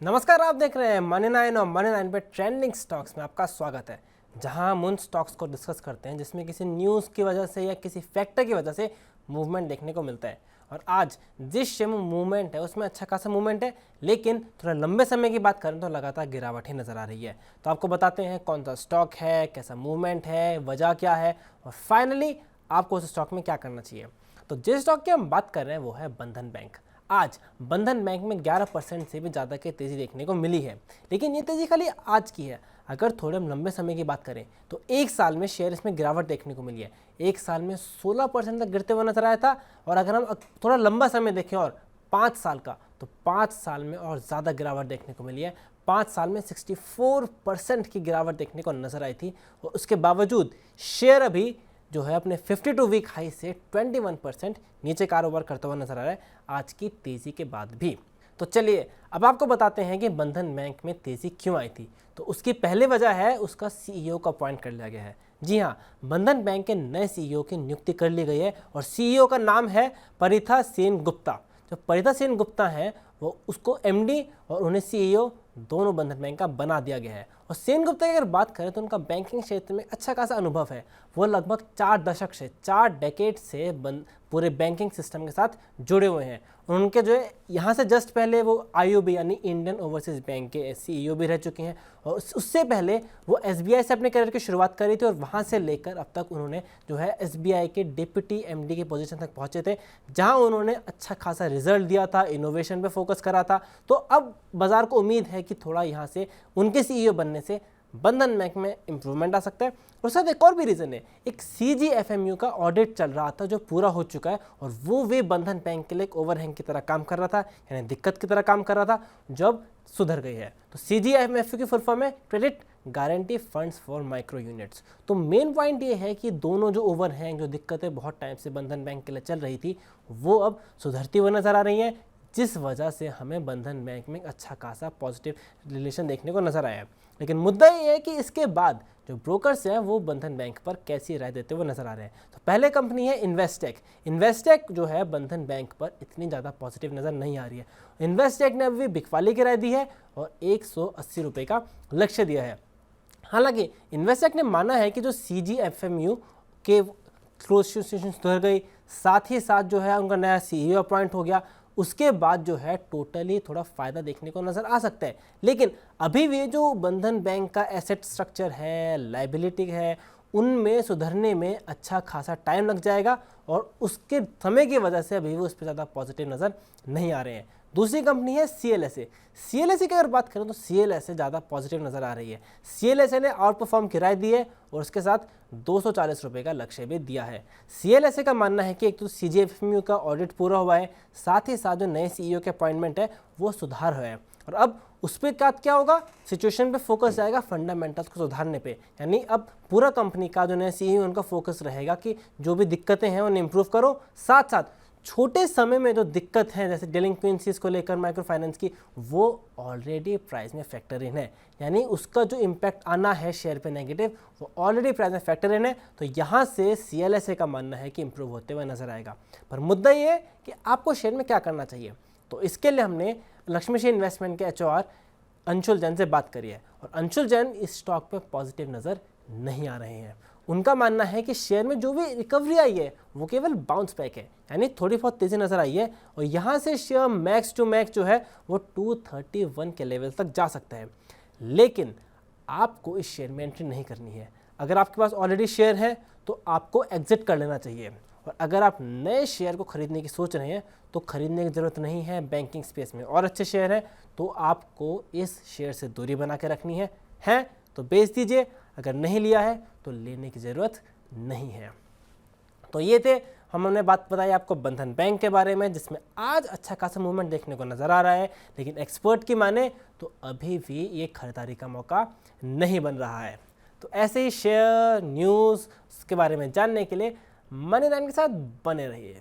नमस्कार, आप देख रहे हैं मनी 9 और मनी 9 पे ट्रेंडिंग स्टॉक्स में आपका स्वागत है, जहां हम उन स्टॉक्स को डिस्कस करते हैं जिसमें किसी न्यूज़ की वजह से या किसी फैक्टर की वजह से मूवमेंट देखने को मिलता है। और आज जिस शेयर में मूवमेंट है उसमें अच्छा खासा मूवमेंट है, लेकिन थोड़ा लंबे समय की बात करें तो लगातार गिरावट ही नज़र आ रही है। तो आपको बताते हैं कौन सा स्टॉक है, कैसा मूवमेंट है, वजह क्या है और फाइनली आपको उस स्टॉक में क्या करना चाहिए। तो जिस स्टॉक की हम बात कर रहे हैं वो है बंधन बैंक। आज बंधन बैंक में 11% से भी ज़्यादा की तेज़ी देखने को मिली है, लेकिन ये तेज़ी खाली आज की है। अगर थोड़े हम लंबे समय की बात करें तो एक साल में शेयर इसमें गिरावट देखने को मिली है। एक साल में 16% तक गिरते हुए नजर आया था, और अगर हम थोड़ा लंबा समय देखें और 5 साल का, तो 5 साल में और ज़्यादा गिरावट देखने को मिली है। 5 साल में 64% की गिरावट देखने को नजर आई थी, और उसके बावजूद शेयर अभी जो है अपने 52 वीक हाई से 21% नीचे कारोबार करता हुआ नजर आ रहा है आज की तेज़ी के बाद भी। तो चलिए अब आपको बताते हैं कि बंधन बैंक में तेज़ी क्यों आई थी। तो उसकी पहली वजह है उसका सीईओ का अपॉइंट कर लिया गया है। जी हाँ, बंधन बैंक के नए सीईओ की नियुक्ति कर ली गई है, और सीईओ का नाम है परिथा सेन गुप्ता। जो परिथा सेन गुप्ता है वो उसको एमडी और उन्हें सीईओ दोनों बंधन बैंक का बना दिया गया है। और सेन गुप्ता की अगर बात करें तो उनका बैंकिंग क्षेत्र में अच्छा खासा अनुभव है। वो लगभग 4 डेकेड से पूरे बैंकिंग सिस्टम के साथ जुड़े हुए हैं। उनके जो है यहाँ से जस्ट पहले वो आईओबी यानी इंडियन ओवरसीज बैंक के सीईओ भी रह चुके हैं, और उससे पहले वो एसबीआई से अपने करियर की शुरुआत करी थी, और वहाँ से लेकर अब तक उन्होंने जो है एसबीआई के डिप्टी एमडी की पोजीशन तक पहुँचे थे, जहाँ उन्होंने अच्छा खासा रिजल्ट दिया था, इनोवेशन पे फोकस करा था। तो अब बाजार को उम्मीद है कि थोड़ा यहाँ से उनके सीईओ बनने से बंधन बैंक में इंप्रूवमेंट आ सकता है। और साथ एक और भी रीज़न है, एक सीजीएफएमयू का ऑडिट चल रहा था जो पूरा हो चुका है, और वो वे बंधन बैंक के लिए एक ओवरहैंग की तरह काम कर रहा था, यानी दिक्कत की तरह काम कर रहा था, जो अब सुधर गई है। तो सीजीएफएमयू की फुल फॉर्म है credit guarantee funds for micro units. तो मेन पॉइंट ये है कि दोनों जो ओवरहैंग, जो दिक्कतें बहुत टाइम से बंधन बैंक के लिए चल रही थी, वो अब सुधरती हुई नजर आ रही हैं, जिस वजह से हमें बंधन बैंक में अच्छा खासा पॉजिटिव रिलेशन देखने को नजर आया है। लेकिन मुद्दा ये है कि इसके बाद जो ब्रोकर्स हैं वो बंधन बैंक पर कैसी राय देते हुए नजर आ रहे हैं। तो पहले कंपनी है इन्वेस्टेक। इन्वेस्टेक जो है बंधन बैंक पर इतनी ज़्यादा पॉजिटिव नज़र नहीं आ रही है। इन्वेस्टेक ने अभी बिकवाली की राय दी है और 180 रुपये का लक्ष्य दिया है। हालांकि इन्वेस्टेक ने माना है कि जो सीजीएफएमयू के थ्रू सिचुएशन सुधर गई, साथ ही साथ जो है उनका नया सीईओ अपॉइंट हो गया, उसके बाद जो है टोटली थोड़ा फ़ायदा देखने को नज़र आ सकता है। लेकिन अभी भी जो बंधन बैंक का एसेट स्ट्रक्चर है, लाइबिलिटी है, उनमें सुधरने में अच्छा खासा टाइम लग जाएगा, और उसके समय की वजह से अभी वो उस पर ज़्यादा पॉजिटिव नज़र नहीं आ रहे हैं। दूसरी कंपनी है सीएलएसए। सीएलएसए की अगर बात करें तो सीएलएसए ज़्यादा पॉजिटिव नज़र आ रही है। सीएलएसए ने आउट परफॉर्म की राय दी है, और उसके साथ 240 रुपये का लक्ष्य भी दिया है। सीएलएसए का मानना है कि एक तो सीजीएफएमयू का ऑडिट पूरा हुआ है, साथ ही साथ जो नए सीईओ के अपॉइंटमेंट है वो सुधार हुआ है, और अब उस पर क्या होगा, सिचुएशन पे फोकस जाएगा फंडामेंटल्स को सुधारने पे। यानी अब पूरा कंपनी का जो नया सीईओ उनका फोकस रहेगा कि जो भी दिक्कतें हैं उन्हें इंप्रूव करो, साथ साथ छोटे समय में जो दिक्कत है जैसे डेलिंक्वेंसीज को लेकर माइक्रो फाइनेंस की, वो ऑलरेडी प्राइस में फैक्टर इन है। यानी उसका जो इम्पैक्ट आना है शेयर पे नेगेटिव, वो ऑलरेडी प्राइस में फैक्टर इन है। तो यहाँ से सीएलएसए का मानना है कि इंप्रूव होते हुए नजर आएगा। पर मुद्दा ये है कि आपको शेयर में क्या करना चाहिए। तो इसके लिए हमने लक्ष्मीश्री इन्वेस्टमेंट के एचओआर अंशुल जैन से बात करी है, और अंशुल जैन इस स्टॉक पे पॉजिटिव नज़र नहीं आ रहे हैं। उनका मानना है कि शेयर में जो भी रिकवरी आई है वो केवल बाउंस बैक है, यानी थोड़ी बहुत तेज़ी नज़र आई है, और यहाँ से शेयर मैक्स टू मैक्स जो है वो 231 के लेवल तक जा सकता है। लेकिन आपको इस शेयर में एंट्री नहीं करनी है। अगर आपके पास ऑलरेडी शेयर है तो आपको एग्जिट कर लेना चाहिए, और अगर आप नए शेयर को खरीदने की सोच रहे हैं तो खरीदने की ज़रूरत नहीं है। बैंकिंग स्पेस में और अच्छे शेयर हैं, तो आपको इस शेयर से दूरी बना के रखनी है तो बेच दीजिए, अगर नहीं लिया है तो लेने की ज़रूरत नहीं है। तो ये थे, हमने बात बताई आपको बंधन बैंक के बारे में, जिसमें आज अच्छा खासा मूवमेंट देखने को नज़र आ रहा है, लेकिन एक्सपर्ट की माने तो अभी भी ये खरीदारी का मौका नहीं बन रहा है। तो ऐसे ही शेयर न्यूज़ के बारे में जानने के लिए मनी 9 के साथ बने रहिए।